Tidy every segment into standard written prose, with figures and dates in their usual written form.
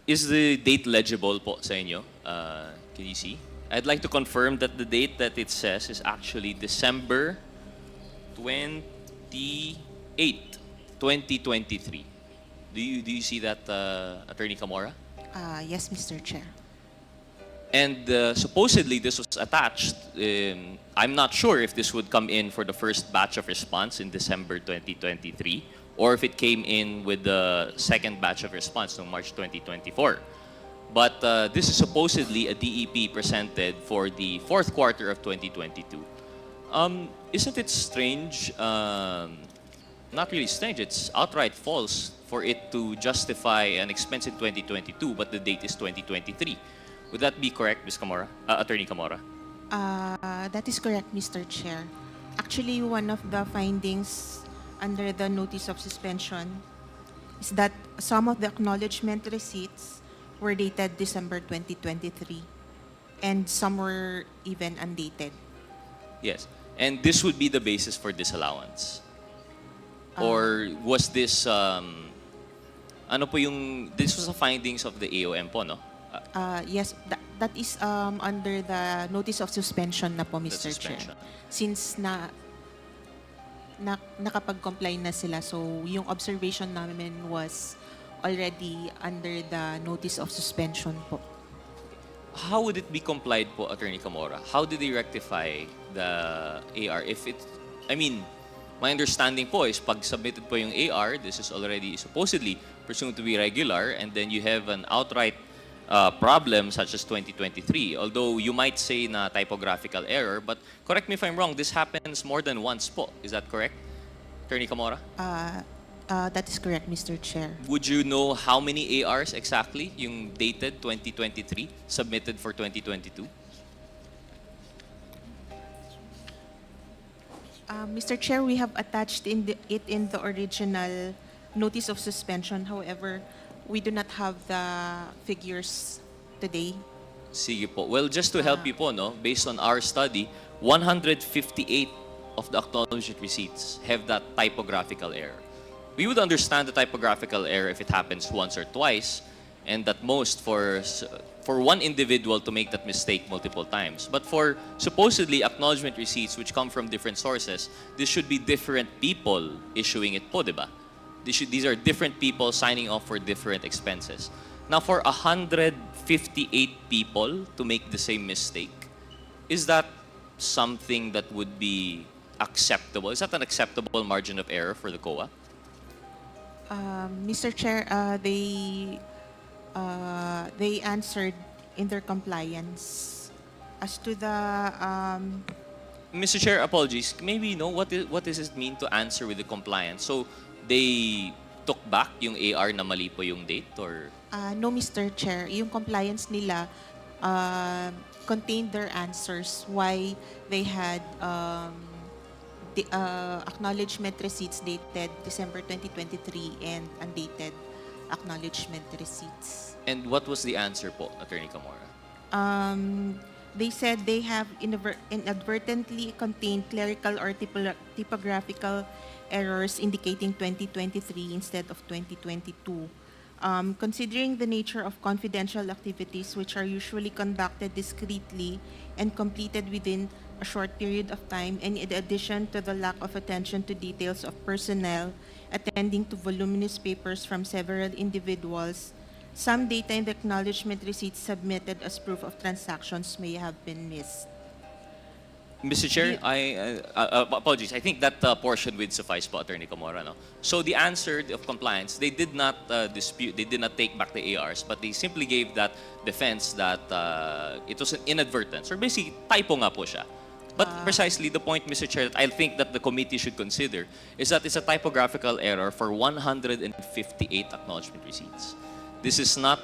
Is the date legible po sa inyo? Can you see? I'd like to confirm that the date that it says is actually December 28, 2023. Do you see that, Attorney Camora? Yes, Mr. Chair. And supposedly this was attached. I'm not sure if this would come in for the first batch of response in December 2023 or if it came in with the second batch of response in March 2024. But this is supposedly a DEP presented for the fourth quarter of 2022. Isn't it strange, not really strange, it's outright false for it to justify an expense in 2022, but the date is 2023. Would that be correct, Ms. Camora? Attorney Camora? That is correct, Mr. Chair. Actually, one of the findings under the notice of suspension is that some of the acknowledgement receipts were dated December 2023 and some were even undated. Yes. And this would be the basis for disallowance? Or was this, this was the findings of the AOM po, no? Yes, that is under the notice of suspension na po, Mr. Chair. Since nakapag-comply na sila, so yung observation namin was already under the notice of suspension po. How would it be complied po, Attorney Camora? How did they rectify the AR? My understanding po is pag submitted po yung AR, this is already supposedly presumed to be regular, and then you have an outright problem such as 2023. Although you might say na typographical error, but correct me if I'm wrong, this happens more than once po. Is that correct, Attorney Camora? That is correct, Mr. Chair. Would you know how many ARs exactly yung dated 2023 submitted for 2022? Mr. Chair, we have attached it in the original notice of suspension. However, we do not have the figures today. Sige po. Well, just to help you po, no, based on our study, 158 of the acknowledged receipts have that typographical error. We would understand the typographical error if it happens once or twice, and at most for one individual to make that mistake multiple times. But for supposedly acknowledgement receipts which come from different sources, this should be different people issuing it po, diba? These are different people signing off for different expenses. Now, for 158 people to make the same mistake, is that something that would be acceptable? Is that an acceptable margin of error for the COA? Mr. Chair, they answered in their compliance. As to the Mr. Chair, apologies. Maybe what does it mean to answer with the compliance? So they took back yung AR na mali po yung date, or? No, Mr. Chair. Yung compliance nila contained their answers why they had the acknowledgement receipts dated December 2023 and undated acknowledgement receipts. And what was the answer po, Attorney Camora? They said they have inadvertently contained clerical or typographical errors indicating 2023 instead of 2022. Considering the nature of confidential activities which are usually conducted discreetly and completed within a short period of time, and in addition to the lack of attention to details of personnel attending to voluminous papers from several individuals, some data in the acknowledgement receipts submitted as proof of transactions may have been missed. Mr. Chair, apologies. I think that portion would suffice po, Attorney Camora. No? So the answer of compliance, they did not dispute, they did not take back the ARs, but they simply gave that defense that it was an inadvertence, or basically typo nga po siya. But precisely the point, Mr. Chair, that I think that the committee should consider is that it's a typographical error for 158 acknowledgement receipts. This is not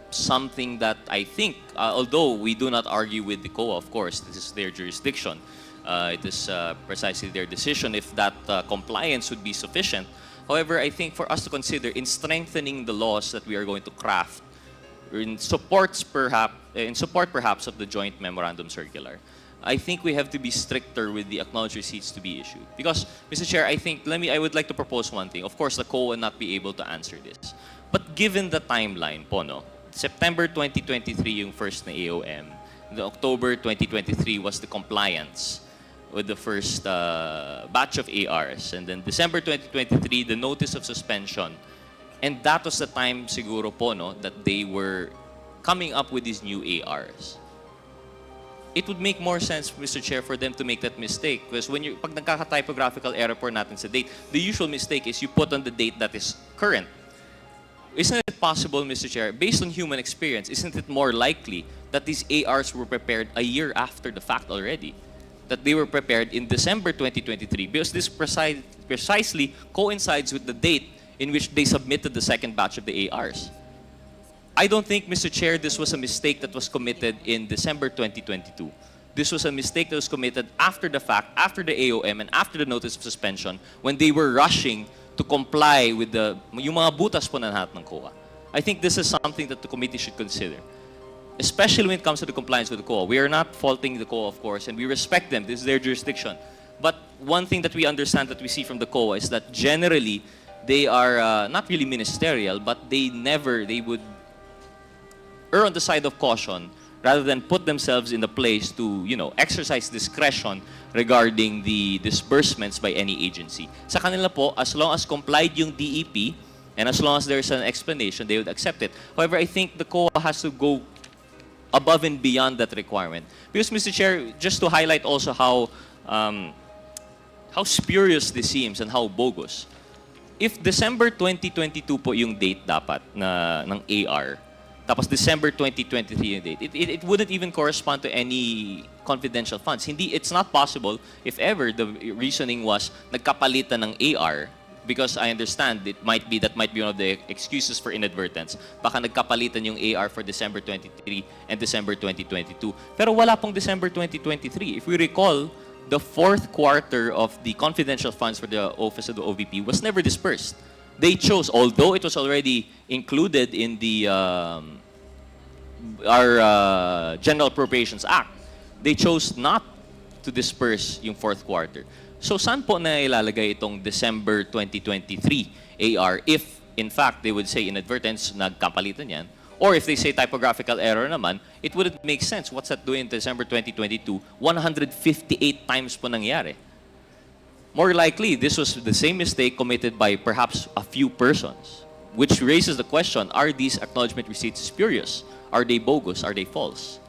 something that I think, although we do not argue with the COA, of course, this is their jurisdiction. It is precisely their decision if that compliance would be sufficient. However, I think for us to consider in strengthening the laws that we are going to craft, in support perhaps of the joint memorandum circular, I think we have to be stricter with the acknowledged receipts to be issued. Because, Mr. Chair, I would like to propose one thing. Of course, the COA will not be able to answer this. But given the timeline po, no, September 2023 yung first na AOM. The October 2023 was the compliance with the first batch of ARs. And then December 2023, the notice of suspension. And that was the time siguro po, no, that they were coming up with these new ARs. It would make more sense, Mr. Chair, for them to make that mistake. Because when you, pag nagkaka-typographical error po natin sa date, the usual mistake is you put on the date that is current. Isn't it possible, Mr. Chair, based on human experience, isn't it more likely that these ARs were prepared a year after the fact already? That they were prepared in December 2023, because this precisely coincides with the date in which they submitted the second batch of the ARs. I don't think, Mr. Chair, this was a mistake that was committed in December 2022. This was a mistake that was committed after the fact, after the AOM, and after the notice of suspension, when they were rushing to comply with yung mga butas po na lahat ng COA. I think this is something that the committee should consider, especially when it comes to the compliance with the COA. We are not faulting the COA, of course, and we respect them. This is their jurisdiction. But one thing that we understand, that we see from the COA, is that generally, they are not really ministerial, but they would err on the side of caution rather than put themselves in the place to, exercise discretion regarding the disbursements by any agency. Sa kanila po, as long as complied yung DEP and as long as there's an explanation, they would accept it. However, I think the COA has to go above and beyond that requirement. Because, Mr. Chair, just to highlight also how spurious this seems and how bogus. If December 2022 po yung date dapat ng AR, tapos December 2023 yung date, it wouldn't even correspond to any confidential funds. It's not possible if ever the reasoning was nagkapalitan ng AR, because I understand that might be one of the excuses for inadvertence. Baka nagkapalitan yung AR for December 23 and December 2022. Pero wala pong December 2023. If we recall, the fourth quarter of the confidential funds for the Office of the OVP was never dispersed. They chose, although it was already included in the our General Appropriations Act, they chose not to disperse yung fourth quarter. So saan po na ilalagay itong December 2023 AR if, in fact, they would say inadvertence, nagkapalitan yan? Or if they say typographical error naman, it wouldn't make sense. What's that doing in December 2022? 158 times po nangyari. More likely, this was the same mistake committed by perhaps a few persons, which raises the question, are these acknowledgement receipts spurious? Are they bogus? Are they false?